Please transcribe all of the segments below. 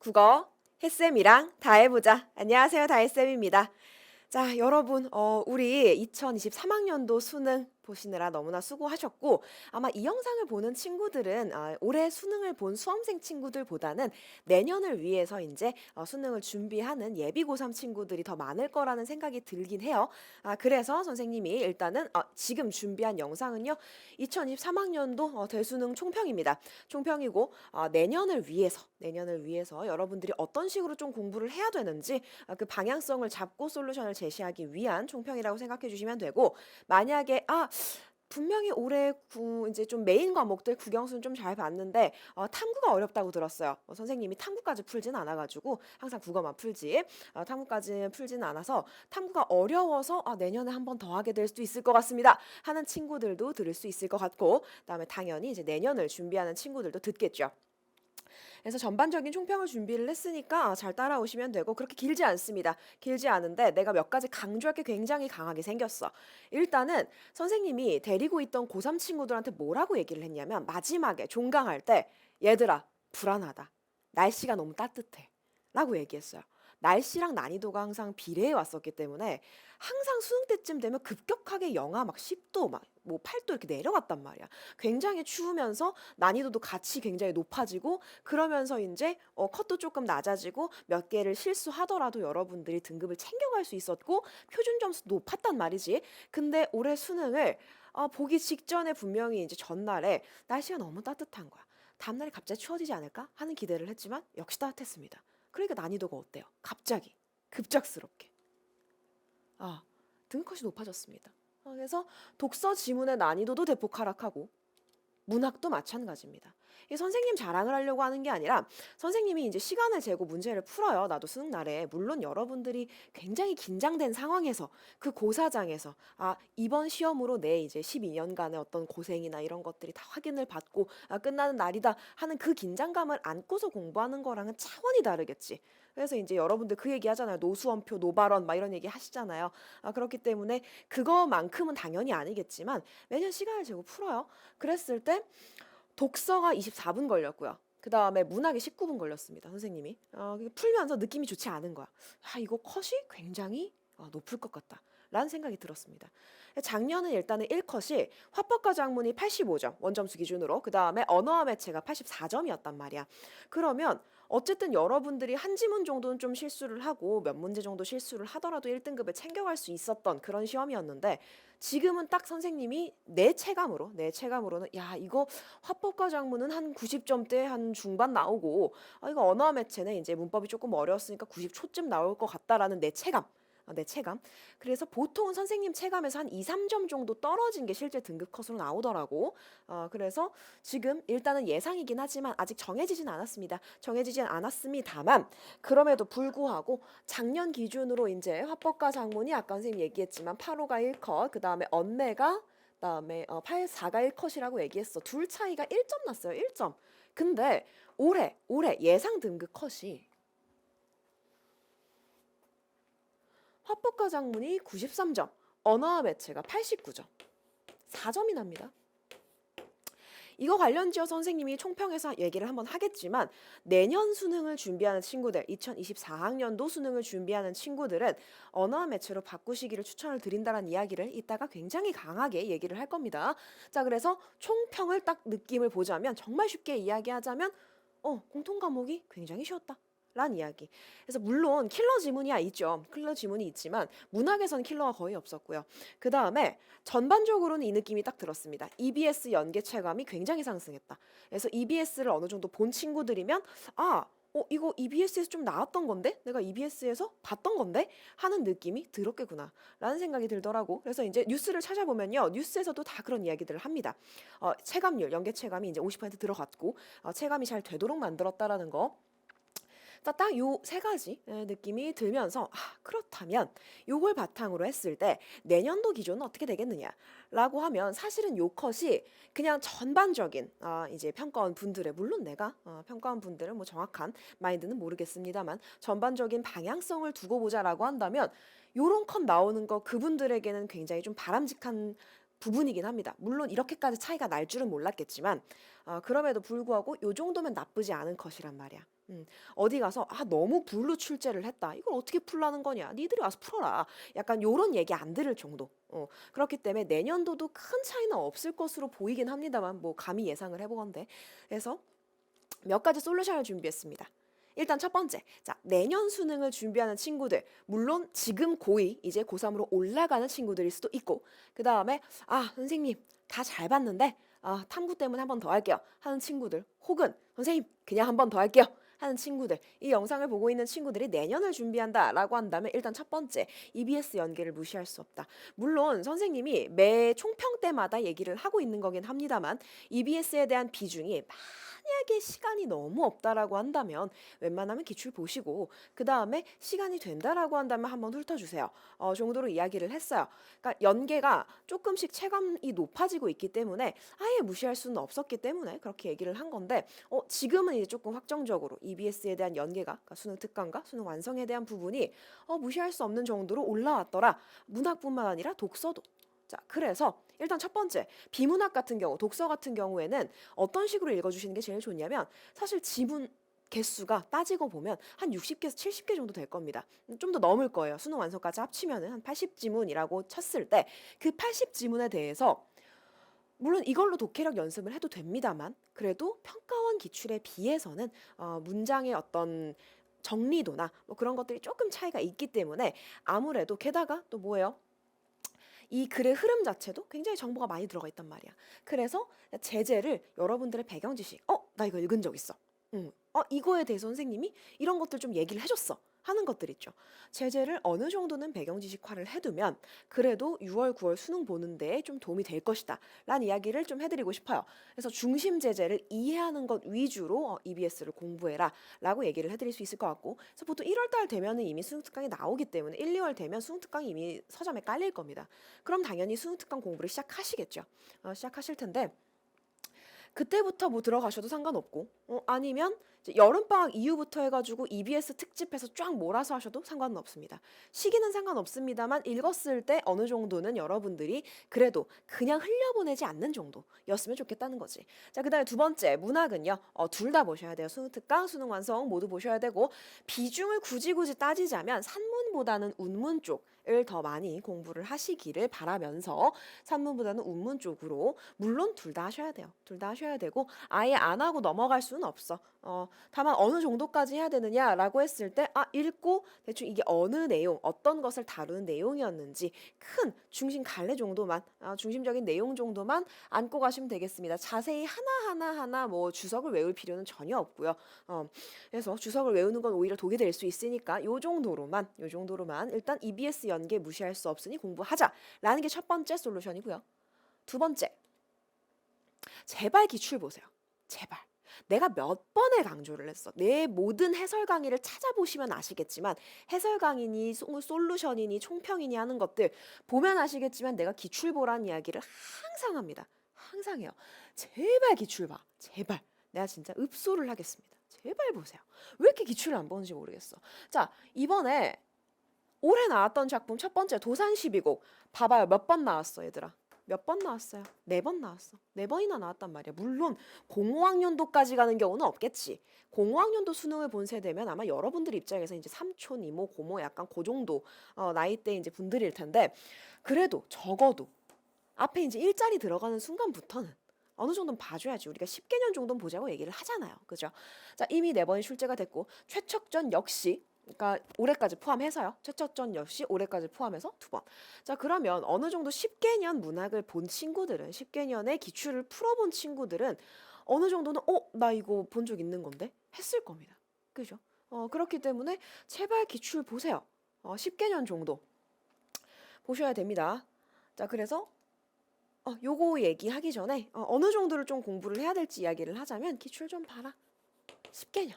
국어 햇쌤이랑 다 해보자. 안녕하세요, 다혜쌤입니다. 자, 여러분, 우리 2023학년도 수능 보시느라 너무나 수고하셨고, 아마 이 영상을 보는 친구들은 올해 수능을 본 수험생 친구들보다는 내년을 위해서 이제 수능을 준비하는 예비 고3 친구들이 더 많을 거라는 생각이 들긴 해요. 그래서 선생님이 일단은 지금 준비한 영상은요, 2023학년도 대수능 총평입니다. 총평이고, 내년을 위해서 여러분들이 어떤 식으로 좀 공부를 해야 되는지 그 방향성을 잡고 솔루션을 제시하기 위한 총평이라고 생각해 주시면 되고, 만약에 분명히 올해 이제 좀 메인 과목들 국영수는 좀 잘 봤는데 탐구가 어렵다고 들었어요. 선생님이 탐구까지 풀진 않아가지고 항상 국어만 풀지 탐구까지 풀진 않아서 탐구가 어려워서 내년에 한 번 더 하게 될 수도 있을 것 같습니다 하는 친구들도 들을 수 있을 것 같고, 그다음에 당연히 이제 내년을 준비하는 친구들도 듣겠죠. 그래서 전반적인 총평을 준비를 했으니까 잘 따라오시면 되고, 그렇게 길지 않습니다. 길지 않은데 내가 몇 가지 강조할 게 굉장히 강하게 생겼어. 일단은 선생님이 데리고 있던 고3 친구들한테 뭐라고 얘기를 했냐면, 마지막에 종강할 때 얘들아 불안하다. 날씨가 너무 따뜻해. 라고 얘기했어요. 날씨랑 난이도가 항상 비례해 왔었기 때문에 항상 수능 때쯤 되면 급격하게 영하 막 10도 막 뭐 8도 이렇게 내려갔단 말이야. 굉장히 추우면서 난이도도 같이 굉장히 높아지고, 그러면서 이제 컷도 조금 낮아지고 몇 개를 실수하더라도 여러분들이 등급을 챙겨갈 수 있었고 표준 점수 높았단 말이지. 근데 올해 수능을 보기 직전에 분명히 이제 전날에 날씨가 너무 따뜻한 거야. 다음날에 갑자기 추워지지 않을까 하는 기대를 했지만 역시 따뜻했습니다. 그러니까 난이도가 어때요? 갑자기 급작스럽게 아 등급컷이 높아졌습니다. 그래서 독서 지문의 난이도도 대폭 하락하고 문학도 마찬가지입니다. 이 선생님 자랑을 하려고 하는 게 아니라 선생님이 이제 시간을 재고 문제를 풀어요. 나도 수능 날에. 물론 여러분들이 굉장히 긴장된 상황에서 그 고사장에서 이번 시험으로 내 이제 12년간의 어떤 고생이나 이런 것들이 다 확인을 받고 끝나는 날이다 하는 그 긴장감을 안고서 공부하는 거랑은 차원이 다르겠지. 그래서 이제 여러분들 그 얘기 하잖아요. 노수원표, 노발언 막 이런 얘기 하시잖아요. 그렇기 때문에 그거만큼은 당연히 아니겠지만 매년 시간을 재고 풀어요. 그랬을 때 독서가 24분 걸렸고요. 그 다음에 문학이 19분 걸렸습니다. 선생님이. 풀면서 느낌이 좋지 않은 거야. 이거 컷이 굉장히 높을 것 같다. 라는 생각이 들었습니다. 작년은 일단은 1컷이 화법과 작문이 85점, 원점수 기준으로. 그 다음에 언어와 매체가 84점이었단 말이야. 그러면 어쨌든 여러분들이 한 지문 정도는 좀 실수를 하고 몇 문제 정도 실수를 하더라도 1등급을 챙겨갈 수 있었던 그런 시험이었는데, 지금은 딱 선생님이 내 체감으로는 이거 화법과 작문은 한 90점대 한 중반 나오고 이거 언어와 매체는 이제 문법이 조금 어려웠으니까 90초쯤 나올 것 같다라는 내 체감. 그래서 보통은 선생님 체감에서 한 2, 3점 정도 떨어진 게 실제 등급 컷으로 나오더라고. 그래서 지금 일단은 예상이긴 하지만 아직 정해지진 않았습니다만, 그럼에도 불구하고 작년 기준으로 이제 화법과 작문이 아까 선생님 얘기했지만 8호가 1컷, 그다음에 언매가 그다음에 4가 1컷이라고 얘기했어. 둘 차이가 1점 났어요. 1점. 근데 올해 예상 등급 컷이 화법과 작문이 93점, 언어와 매체가 89점, 4점이 납니다. 이거 관련지어 선생님이 총평에서 얘기를 한번 하겠지만, 내년 수능을 준비하는 친구들, 2024학년도 수능을 준비하는 친구들은 언어와 매체로 바꾸시기를 추천을 드린다는 이야기를 이따가 굉장히 강하게 얘기를 할 겁니다. 자, 그래서 총평을 딱 느낌을 보자면, 정말 쉽게 이야기하자면 공통 과목이 굉장히 쉬웠다. 란 이야기. 그래서 물론 킬러 지문이야 있죠. 킬러 지문이 있지만 문학에서는 킬러가 거의 없었고요. 그 다음에 전반적으로는 이 느낌이 딱 들었습니다. EBS 연계 체감이 굉장히 상승했다. 그래서 EBS를 어느 정도 본 친구들이면 이거 EBS에서 좀 나왔던 건데? 내가 EBS에서 봤던 건데? 하는 느낌이 들었겠구나 라는 생각이 들더라고. 그래서 이제 뉴스를 찾아보면요, 뉴스에서도 다 그런 이야기들을 합니다. 체감률, 연계 체감이 이제 50% 들어갔고 체감이 잘 되도록 만들었다라는 거. 딱 요 세 가지 느낌이 들면서 그렇다면 요걸 바탕으로 했을 때 내년도 기조는 어떻게 되겠느냐라고 하면, 사실은 요 컷이 그냥 전반적인 이제 평가원 분들의, 물론 내가 평가원 분들은 뭐 정확한 마인드는 모르겠습니다만 전반적인 방향성을 두고 보자라고 한다면 요런 컷 나오는 거 그분들에게는 굉장히 좀 바람직한 부분이긴 합니다. 물론 이렇게까지 차이가 날 줄은 몰랐겠지만 그럼에도 불구하고 요 정도면 나쁘지 않은 컷이란 말이야. 어디 가서 아 너무 불로 출제를 했다. 이걸 어떻게 풀라는 거냐. 니들이 와서 풀어라. 약간 요런 얘기 안 들을 정도. 그렇기 때문에 내년도도 큰 차이는 없을 것으로 보이긴 합니다만 뭐 감히 예상을 해보건데. 그래서 몇 가지 솔루션을 준비했습니다. 일단 첫 번째, 자 내년 수능을 준비하는 친구들, 물론 지금 고2 이제 고3으로 올라가는 친구들일 수도 있고, 그 다음에 아 선생님 다 잘 봤는데 아 탐구 때문에 한 번 더 할게요 하는 친구들, 혹은 선생님 그냥 한 번 더 할게요 하는 친구들, 이 영상을 보고 있는 친구들이 내년을 준비한다라고 한다면 일단 첫 번째, EBS 연계를 무시할 수 없다. 물론 선생님이 매 총평 때마다 얘기를 하고 있는 거긴 합니다만 EBS에 대한 비중이 만약에 시간이 너무 없다라고 한다면 웬만하면 기출 보시고 그 다음에 시간이 된다라고 한다면 한번 훑어주세요. 정도로 이야기를 했어요. 그러니까 연계가 조금씩 체감이 높아지고 있기 때문에 아예 무시할 수는 없었기 때문에 그렇게 얘기를 한 건데 지금은 이제 조금 확정적으로 EBS에 대한 연계가, 그러니까 수능 특강과 수능 완성에 대한 부분이 무시할 수 없는 정도로 올라왔더라. 문학뿐만 아니라 독서도. 자, 그래서 일단 첫 번째, 비문학 같은 경우, 독서 같은 경우에는 어떤 식으로 읽어주시는 게 제일 좋냐면 사실 지문 개수가 따지고 보면 한 60개에서 70개 정도 될 겁니다. 좀 더 넘을 거예요. 수능 완성까지 합치면은 한 80지문이라고 쳤을 때 그 80지문에 대해서 물론 이걸로 독해력 연습을 해도 됩니다만 그래도 평가원 기출에 비해서는 문장의 어떤 정리도나 뭐 그런 것들이 조금 차이가 있기 때문에 아무래도, 게다가 또 뭐예요? 이 글의 흐름 자체도 굉장히 정보가 많이 들어가 있단 말이야. 그래서 제재를 여러분들의 배경 지식, 나 이거 읽은 적 있어. 이거에 대해서 선생님이 이런 것들 좀 얘기를 해줬어. 하는 것들 있죠. 제재를 어느 정도는 배경 지식화를 해두면 그래도 6월, 9월 수능 보는 데에 좀 도움이 될 것이다 라는 이야기를 좀 해드리고 싶어요. 그래서 중심 제재를 이해하는 것 위주로 EBS를 공부해라 라고 얘기를 해드릴 수 있을 것 같고, 그래서 보통 1월 달 되면은 이미 수능 특강이 나오기 때문에 1, 2월 되면 수능 특강이 이미 서점에 깔릴 겁니다. 그럼 당연히 수능 특강 공부를 시작하시겠죠. 시작하실 텐데 그때부터 뭐 들어가셔도 상관없고, 아니면 이제 여름방학 이후부터 해가지고 EBS 특집해서 쫙 몰아서 하셔도 상관은 없습니다. 시기는 상관없습니다만 읽었을 때 어느 정도는 여러분들이 그래도 그냥 흘려보내지 않는 정도였으면 좋겠다는 거지. 자, 그 다음에 두 번째, 문학은요. 둘 다 보셔야 돼요. 수능 특강, 수능 완성 모두 보셔야 되고, 비중을 굳이 따지자면 산문보다는 운문 쪽을 더 많이 공부를 하시기를 바라면서 산문보다는 운문 쪽으로, 물론 둘 다 하셔야 돼요. 둘 다 하셔야 되고 아예 안 하고 넘어갈 수는 없어. 다만 어느 정도까지 해야 되느냐라고 했을 때 읽고 대충 이게 어느 내용, 어떤 것을 다루는 내용이었는지 큰 중심 갈래 정도만, 중심적인 내용 정도만 안고 가시면 되겠습니다. 자세히 하나 뭐 주석을 외울 필요는 전혀 없고요. 그래서 주석을 외우는 건 오히려 독이 될 수 있으니까 요 정도로만 일단 EBS 연계 무시할 수 없으니 공부하자라는 게 첫 번째 솔루션이고요. 두 번째, 제발 기출 보세요. 제발. 내가 몇 번을 강조를 했어. 내 모든 해설 강의를 찾아보시면 아시겠지만, 해설 강의니 솔루션이니 총평이니 하는 것들 보면 아시겠지만 내가 기출 보란 이야기를 항상 합니다. 항상 해요. 제발 기출 봐. 제발. 내가 진짜 읍소를 하겠습니다. 제발 보세요. 왜 이렇게 기출을 안 보는지 모르겠어. 자, 이번에 올해 나왔던 작품 첫 번째 도산 12곡 봐봐요. 몇 번 나왔어 얘들아. 몇 번 나왔어요? 4번 나왔어. 4번이나 나왔단 말이야. 물론 05학년도까지 가는 경우는 없겠지. 05학년도 수능을 본 세대면 아마 여러분들 입장에서 이제 삼촌, 이모, 고모 약간 그 정도 나이대 이제 분들일 텐데, 그래도 적어도 앞에 이제 일자리 들어가는 순간부터는 어느 정도는 봐줘야지. 우리가 10개년 정도는 보자고 얘기를 하잖아요. 그죠? 자, 이미 4번이 출제가 됐고 최척전 역시, 그러니까 올해까지 포함해서요. 최첨전 역시 올해까지 포함해서 2번. 자, 그러면 어느 정도 10개년 문학을 본 친구들은, 10개년의 기출을 풀어본 친구들은 어느 정도는 나 이거 본 적 있는 건데 했을 겁니다. 그죠? 그렇기 때문에 제발 기출 보세요. 10개년 정도 보셔야 됩니다. 자, 그래서 요거 얘기하기 전에 어느 정도를 좀 공부를 해야 될지 이야기를 하자면 기출 좀 봐라. 10개년.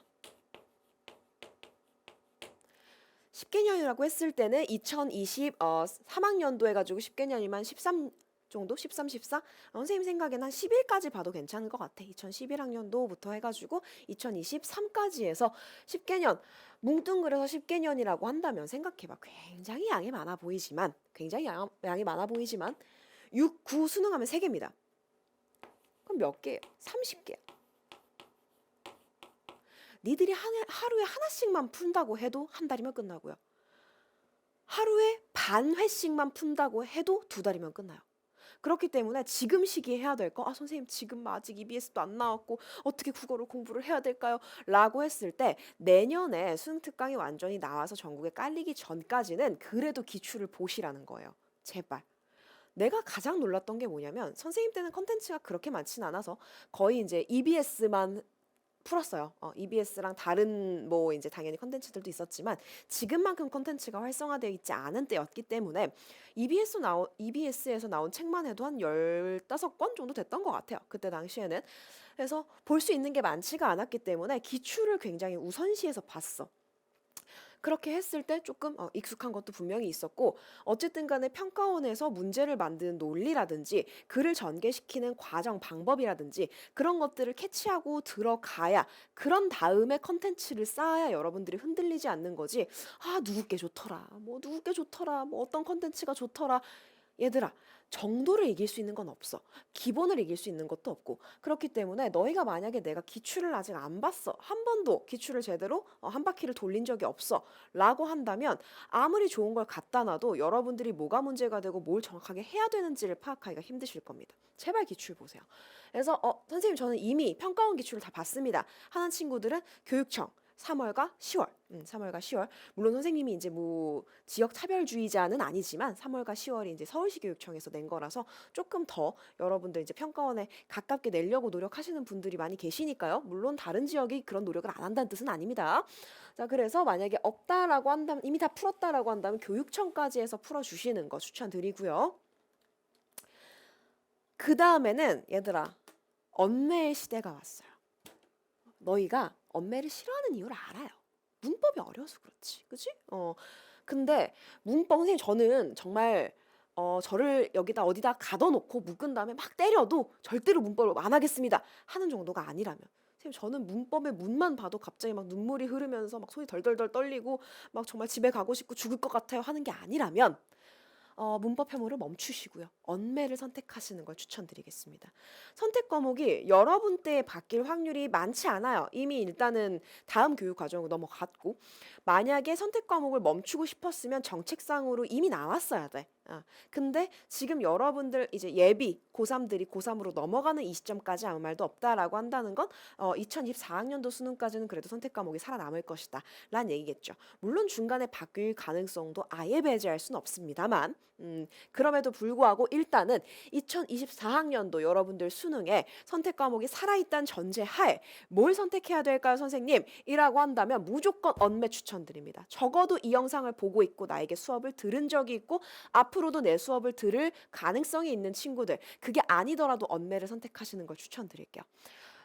10개년이라고 했을 때는 2023학년도 해가지고 10개년이면 13 정도? 13, 14? 선생님 생각에는 한 10일까지 봐도 괜찮은 것 같아. 2011학년도부터 해가지고 2023까지 해서 10개년, 뭉뚱그려서 10개년이라고 한다면 생각해봐. 굉장히 양이 많아 보이지만 6, 9 수능하면 3개입니다. 그럼 몇 개예요? 30개. 니들이 하루에 하나씩만 푼다고 해도 한 달이면 끝나고요. 하루에 반 회씩만 푼다고 해도 두 달이면 끝나요. 그렇기 때문에 지금 시기에 해야 될 거, 선생님 지금 아직 EBS도 안 나왔고 어떻게 국어를 공부를 해야 될까요? 라고 했을 때 내년에 수능 특강이 완전히 나와서 전국에 깔리기 전까지는 그래도 기출을 보시라는 거예요. 제발. 내가 가장 놀랐던 게 뭐냐면 선생님 때는 컨텐츠가 그렇게 많진 않아서 거의 이제 EBS만 풀었어요. EBS랑 다른 뭐 이제 당연히 컨텐츠들도 있었지만 지금만큼 컨텐츠가 활성화되어 있지 않은 때였기 때문에 EBS에서 나온 책만 해도 한 15권 정도 됐던 것 같아요. 그때 당시에는. 그래서 볼 수 있는 게 많지가 않았기 때문에 기출을 굉장히 우선시해서 봤어. 그렇게 했을 때 조금 익숙한 것도 분명히 있었고 어쨌든 간에 평가원에서 문제를 만드는 논리라든지 글을 전개시키는 과정 방법이라든지 그런 것들을 캐치하고 들어가야 그런 다음에 컨텐츠를 쌓아야 여러분들이 흔들리지 않는 거지. 누구 게 좋더라 뭐 누구 게 좋더라 뭐 어떤 컨텐츠가 좋더라. 얘들아, 정도를 이길 수 있는 건 없어. 기본을 이길 수 있는 것도 없고. 그렇기 때문에 너희가 만약에 내가 기출을 아직 안 봤어. 한 번도 기출을 제대로 한 바퀴를 돌린 적이 없어. 라고 한다면 아무리 좋은 걸 갖다 놔도 여러분들이 뭐가 문제가 되고 뭘 정확하게 해야 되는지를 파악하기가 힘드실 겁니다. 제발 기출 보세요. 그래서 선생님 저는 이미 평가원 기출을 다 봤습니다. 하는 친구들은 교육청 3월과 10월, 3월과 10월. 물론 선생님이 이제 뭐 지역 차별주의자는 아니지만 3월과 10월이 이제 서울시 교육청에서 낸 거라서 조금 더 여러분들 이제 평가원에 가깝게 내려고 노력하시는 분들이 많이 계시니까요. 물론 다른 지역이 그런 노력을 안 한다는 뜻은 아닙니다. 자, 그래서 만약에 없다라고 한다면 이미 다 풀었다라고 한다면 교육청까지 해서 풀어주시는 거 추천드리고요. 그 다음에는 얘들아 언매의 시대가 왔어요. 너희가 언매를 싫어하는 이유를 알아요. 문법이 어려워서 그렇지. 그치? 근데 문법 선생님 저는 정말 저를 여기다 어디다 가둬놓고 묶은 다음에 막 때려도 절대로 문법을 안 하겠습니다 하는 정도가 아니라면 선생님 저는 문법의 문만 봐도 갑자기 막 눈물이 흐르면서 막 손이 덜덜덜 떨리고 막 정말 집에 가고 싶고 죽을 것 같아요 하는 게 아니라면 문법 혐오를 멈추시고요. 언매를 선택하시는 걸 추천드리겠습니다. 선택 과목이 여러분 때 바뀔 확률이 많지 않아요. 이미 일단은 다음 교육 과정으로 넘어갔고 만약에 선택 과목을 멈추고 싶었으면 정책상으로 이미 나왔어야 돼. 근데 지금 여러분들 이제 예비 고3들이 고3으로 넘어가는 이 시점까지 아무 말도 없다라고 한다는 건 2024학년도 수능까지는 그래도 선택 과목이 살아남을 것이다 라는 얘기겠죠. 물론 중간에 바뀔 가능성도 아예 배제할 수는 없습니다만 그럼에도 불구하고 일단은 2024학년도 여러분들 수능에 선택 과목이 살아있다는 전제하에 뭘 선택해야 될까요 선생님? 이라고 한다면 무조건 언매 추천드립니다. 적어도 이 영상을 보고 있고 나에게 수업을 들은 적이 있고 앞으로도 내 수업을 들을 가능성이 있는 친구들 그게 아니더라도 언매를 선택하시는 걸 추천드릴게요.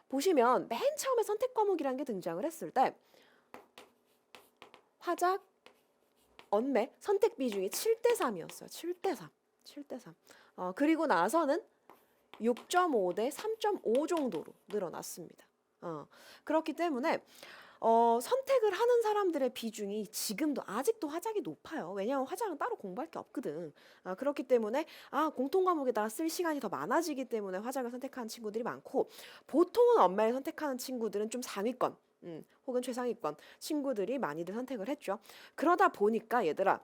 보시면 맨 처음에 선택 과목이라는 게 등장을 했을 때 화작, 언매, 선택 비중이 7대3이었어요. 7대3. 7대3. 그리고 나서는 6.5 대 3.5 정도로 늘어났습니다. 그렇기 때문에 선택을 하는 사람들의 비중이 지금도 아직도 화작이 높아요. 왜냐하면 화작은 따로 공부할 게 없거든. 그렇기 때문에 공통 과목에다가 쓸 시간이 더 많아지기 때문에 화작을 선택하는 친구들이 많고 보통은 언매를 선택하는 친구들은 좀 상위권 혹은 최상위권 친구들이 많이들 선택을 했죠. 그러다 보니까 얘들아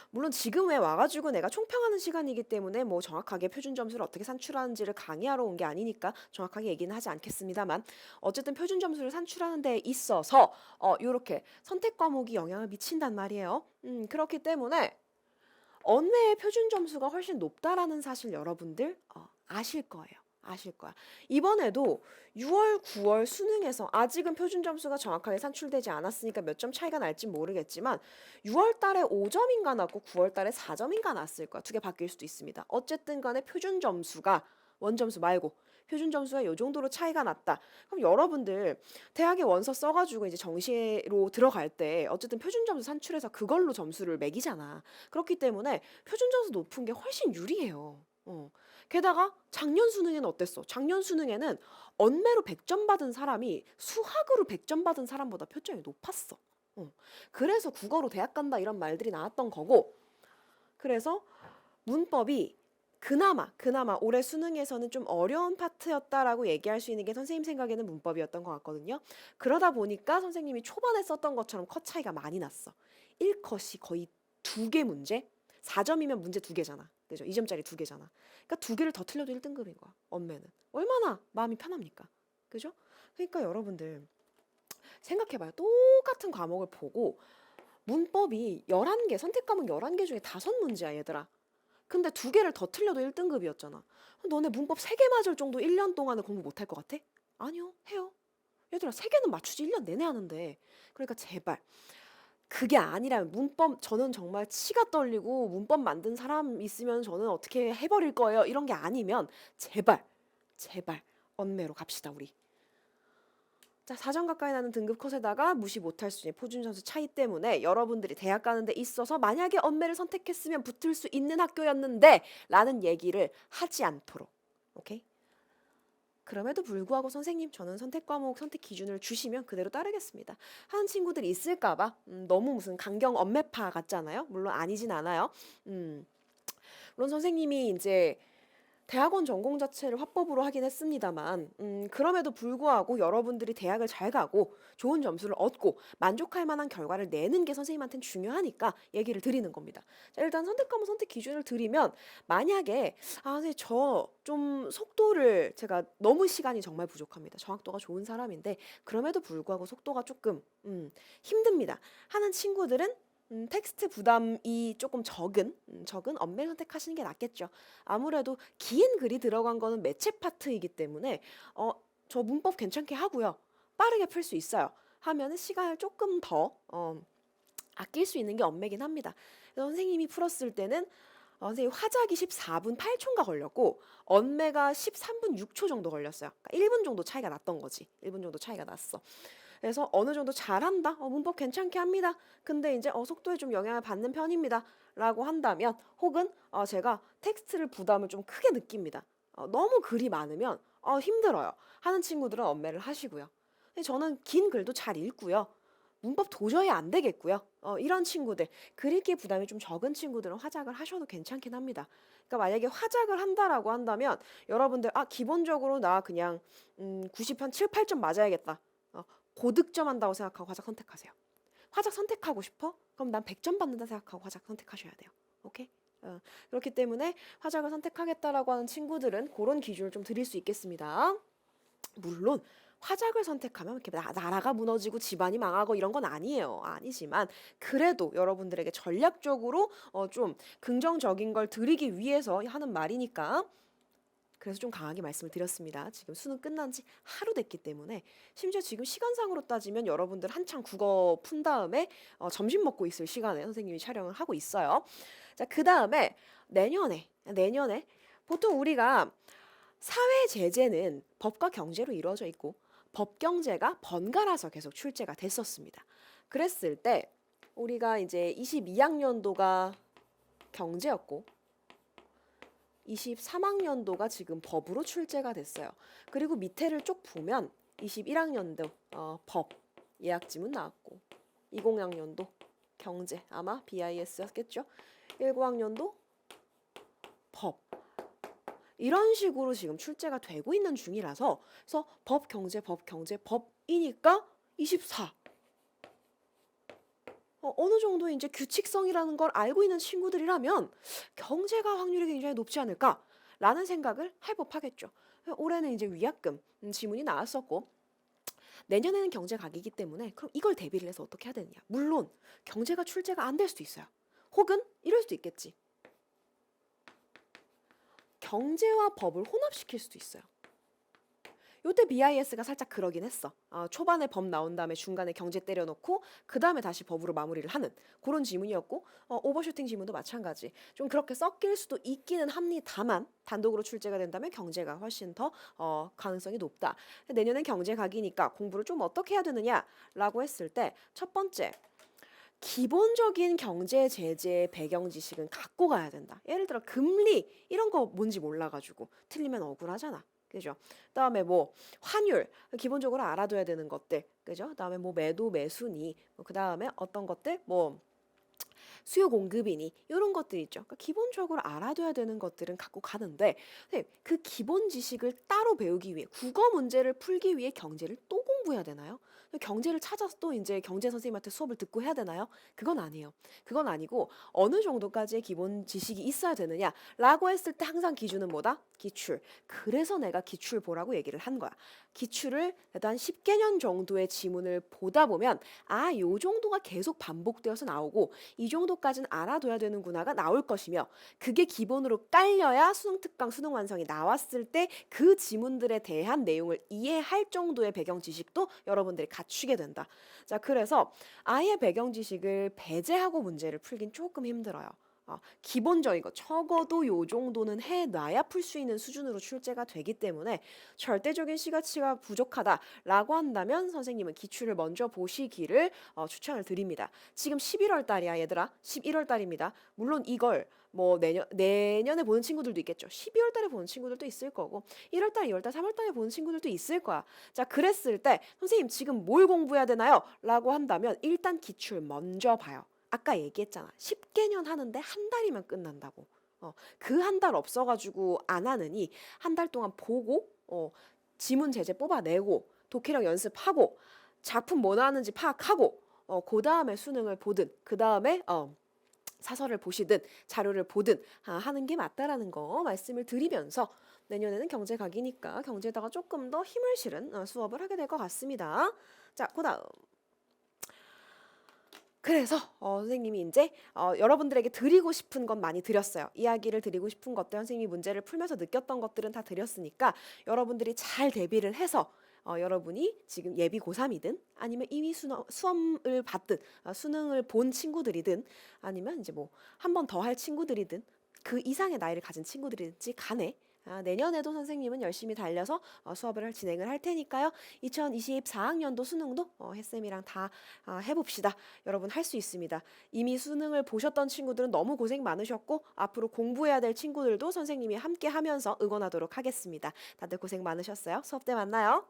물론 지금 왜 와가지고 내가 총평하는 시간이기 때문에 뭐 정확하게 표준 점수를 어떻게 산출하는지를 강의하러 온 게 아니니까 정확하게 얘기는 하지 않겠습니다만 어쨌든 표준 점수를 산출하는 데 있어서 요렇게 선택 과목이 영향을 미친단 말이에요. 그렇기 때문에 언매의 표준 점수가 훨씬 높다라는 사실 여러분들 아실 거예요. 아실 거야. 이번에도 6월, 9월 수능에서 아직은 표준 점수가 정확하게 산출되지 않았으니까 몇 점 차이가 날지 모르겠지만 6월 달에 5점인가 났고 9월 달에 4점인가 났을 거야. 두 개 바뀔 수도 있습니다. 어쨌든 간에 표준 점수가 원점수 말고 표준 점수가 이 정도로 차이가 났다. 그럼 여러분들 대학에 원서 써가지고 이제 정시로 들어갈 때 어쨌든 표준 점수 산출해서 그걸로 점수를 매기잖아. 그렇기 때문에 표준 점수 높은 게 훨씬 유리해요. 게다가 작년 수능에는 어땠어? 작년 수능에는 언매로 100점 받은 사람이 수학으로 100점 받은 사람보다 표점이 높았어. 그래서 국어로 대학 간다 이런 말들이 나왔던 거고 그래서 문법이 그나마 올해 수능에서는 좀 어려운 파트였다라고 얘기할 수 있는 게 선생님 생각에는 문법이었던 것 같거든요. 그러다 보니까 선생님이 초반에 썼던 것처럼 컷 차이가 많이 났어. 1컷이 거의 2개 문제? 4점이면 문제 2개잖아. 그죠? 2점짜리 2개잖아. 그러니까 2개를 더 틀려도 1등급인 거야. 엄매는. 얼마나 마음이 편합니까? 그죠? 그러니까 여러분들 생각해봐요. 똑같은 과목을 보고 문법이 11개, 선택 과목 11개 중에 5문제야, 얘들아. 근데 2개를 더 틀려도 1등급이었잖아. 너네 문법 3개 맞을 정도 1년 동안에 공부 못할 것 같아? 아니요, 해요. 얘들아, 3개는 맞추지 1년 내내 하는데. 그러니까 제발. 그게 아니라면 문법 저는 정말 치가 떨리고 문법 만든 사람 있으면 저는 어떻게 해버릴 거예요. 이런 게 아니면 제발 언매로 갑시다 우리. 자, 4점 가까이 나는 등급 컷에다가 무시 못할 수 있는 표준 점수 차이 때문에 여러분들이 대학 가는 데 있어서 만약에 언매를 선택했으면 붙을 수 있는 학교였는데 라는 얘기를 하지 않도록. 오케이? 그럼에도 불구하고 선생님 저는 선택 과목 선택 기준을 주시면 그대로 따르겠습니다. 하는 친구들이 있을까봐 너무 무슨 강경 언매파 같잖아요. 물론 아니진 않아요. 물론 선생님이 이제 대학원 전공 자체를 화법으로 하긴 했습니다만 그럼에도 불구하고 여러분들이 대학을 잘 가고 좋은 점수를 얻고 만족할 만한 결과를 내는 게 선생님한테는 중요하니까 얘기를 드리는 겁니다. 자, 일단 선택 과목 선택 기준을 드리면 만약에 선생님 저 좀 속도를 제가 너무 시간이 정말 부족합니다. 정확도가 좋은 사람인데 그럼에도 불구하고 속도가 조금 힘듭니다. 하는 친구들은 텍스트 부담이 조금 적은 언매 선택하시는 게 낫겠죠. 아무래도 긴 글이 들어간 거는 매체 파트이기 때문에 저 문법 괜찮게 하고요. 빠르게 풀 수 있어요. 하면은 시간을 조금 더 아낄 수 있는 게 언매긴 합니다. 그래서 선생님이 풀었을 때는 선생님 화작이 14분 8초인가 걸렸고 언매가 13분 6초 정도 걸렸어요. 그러니까 1분 정도 차이가 났던 거지. 1분 정도 차이가 났어. 그래서 어느 정도 잘한다. 문법 괜찮게 합니다. 근데 이제 속도에 좀 영향을 받는 편입니다. 라고 한다면 혹은 제가 텍스트를 부담을 좀 크게 느낍니다. 너무 글이 많으면 힘들어요. 하는 친구들은 언매를 하시고요. 근데 저는 긴 글도 잘 읽고요. 문법 도저히 안 되겠고요. 이런 친구들, 글 읽기 부담이 좀 적은 친구들은 화작을 하셔도 괜찮긴 합니다. 그러니까 만약에 화작을 한다라고 한다면 여러분들 기본적으로 나 그냥 90 한 7, 8점 맞아야겠다. 고득점 한다고 생각하고 화작 선택하세요. 화작 선택하고 싶어? 그럼 난 100점 받는다 생각하고 화작 선택하셔야 돼요. 오케이? 그렇기 때문에 화작을 선택하겠다라고 하는 친구들은 그런 기준을 좀 드릴 수 있겠습니다. 물론 화작을 선택하면 이렇게 나라가 무너지고 집안이 망하고 이런 건 아니에요. 아니지만 그래도 여러분들에게 전략적으로 좀 긍정적인 걸 드리기 위해서 하는 말이니까 그래서 좀 강하게 말씀을 드렸습니다. 지금 수능 끝난 지 하루 됐기 때문에 심지어 지금 시간상으로 따지면 여러분들 한창 국어 푼 다음에 점심 먹고 있을 시간에 선생님이 촬영을 하고 있어요. 자, 그 다음에 내년에 보통 우리가 사회 제재는 법과 경제로 이루어져 있고 법 경제가 번갈아서 계속 출제가 됐었습니다. 그랬을 때 우리가 이제 22학년도가 경제였고 23학년도가 지금 법으로 출제가 됐어요. 그리고 밑에를 쭉 보면 21학년도 법 예약지문 나왔고 20학년도 경제 아마 BIS였겠죠. 19학년도 법 이런 식으로 지금 출제가 되고 있는 중이라서 그래서 법 경제 법이니까 24 어느 정도 이제 규칙성이라는 걸 알고 있는 친구들이라면 경제가 확률이 굉장히 높지 않을까라는 생각을 할 법하겠죠. 올해는 이제 위약금 지문이 나왔었고 내년에는 경제 각이기 때문에 그럼 이걸 대비를 해서 어떻게 해야 되느냐. 물론 경제가 출제가 안 될 수도 있어요. 혹은 이럴 수도 있겠지. 경제와 법을 혼합시킬 수도 있어요. 요때 BIS가 살짝 그러긴 했어. 초반에 법 나온 다음에 중간에 경제 때려놓고 그 다음에 다시 법으로 마무리를 하는 그런 지문이었고 오버슈팅 지문도 마찬가지. 좀 그렇게 섞일 수도 있기는 합니다만 단독으로 출제가 된다면 경제가 훨씬 더 가능성이 높다. 내년엔 경제 각이니까 공부를 좀 어떻게 해야 되느냐라고 했을 때 첫 번째 기본적인 경제 제재 배경 지식은 갖고 가야 된다. 예를 들어 금리 이런 거 뭔지 몰라가지고 틀리면 억울하잖아. 그죠? 그다음에 뭐 환율 기본적으로 알아둬야 되는 것들. 그죠? 그다음에 뭐 매도 매수니 그다음에 어떤 것들 뭐 수요 공급이니 이런 것들 있죠. 그러니까 기본적으로 알아둬야 되는 것들은 갖고 가는데 선생님, 그 기본 지식을 따로 배우기 위해 국어 문제를 풀기 위해 경제를 또 공부해야 되나요? 경제를 찾아서 또 이제 경제 선생님한테 수업을 듣고 해야 되나요? 그건 아니에요. 그건 아니고 어느 정도까지의 기본 지식이 있어야 되느냐라고 했을 때 항상 기준은 뭐다? 기출. 그래서 내가 기출 보라고 얘기를 한 거야. 기출을 한 10개년 정도의 지문을 보다 보면 요 정도가 계속 반복되어서 나오고 이 정도까지는 알아둬야 되는구나가 나올 것이며 그게 기본으로 깔려야 수능 특강 수능 완성이 나왔을 때 그 지문들에 대한 내용을 이해할 정도의 배경 지식도 여러분들이 갖추게 된다. 자, 그래서 아예 배경 지식을 배제하고 문제를 풀긴 조금 힘들어요. 기본적인 거 적어도 요 정도는 해놔야 풀 수 있는 수준으로 출제가 되기 때문에 절대적인 시가치가 부족하다라고 한다면 선생님은 기출을 먼저 보시기를 추천을 드립니다. 지금 11월 달이야 얘들아. 11월 달입니다. 물론 이걸 뭐 내년에 보는 친구들도 있겠죠. 12월 달에 보는 친구들도 있을 거고 1월 달, 2월 달, 3월 달에 보는 친구들도 있을 거야. 자, 그랬을 때 선생님 지금 뭘 공부해야 되나요? 라고 한다면 일단 기출 먼저 봐요. 아까 얘기했잖아. 10개년 하는데 한 달이면 끝난다고. 그 한 달 없어가지고 안 하느니 한 달 동안 보고 지문 제재 뽑아내고 독해력 연습하고 작품 뭐 나왔는지 파악하고 그 다음에 수능을 보든 그 다음에 사설을 보시든 자료를 보든 하는 게 맞다라는 거 말씀을 드리면서 내년에는 경제 각이니까 경제에다가 조금 더 힘을 실은 수업을 하게 될 것 같습니다. 자, 그다음. 그래서 선생님이 이제 여러분들에게 드리고 싶은 건 많이 드렸어요. 이야기를 드리고 싶은 것들 선생님이 문제를 풀면서 느꼈던 것들은 다 드렸으니까 여러분들이 잘 대비를 해서 여러분이 지금 예비 고3이든 아니면 이미 수험을 받든 수능을 본 친구들이든 아니면 이제 뭐 한 번 더 할 친구들이든 그 이상의 나이를 가진 친구들이든지 간에 내년에도 선생님은 열심히 달려서 수업을 진행을 할 테니까요. 2024학년도 수능도 햇쌤이랑 다 해봅시다. 여러분 할 수 있습니다. 이미 수능을 보셨던 친구들은 너무 고생 많으셨고 앞으로 공부해야 될 친구들도 선생님이 함께 하면서 응원하도록 하겠습니다. 다들 고생 많으셨어요. 수업 때 만나요.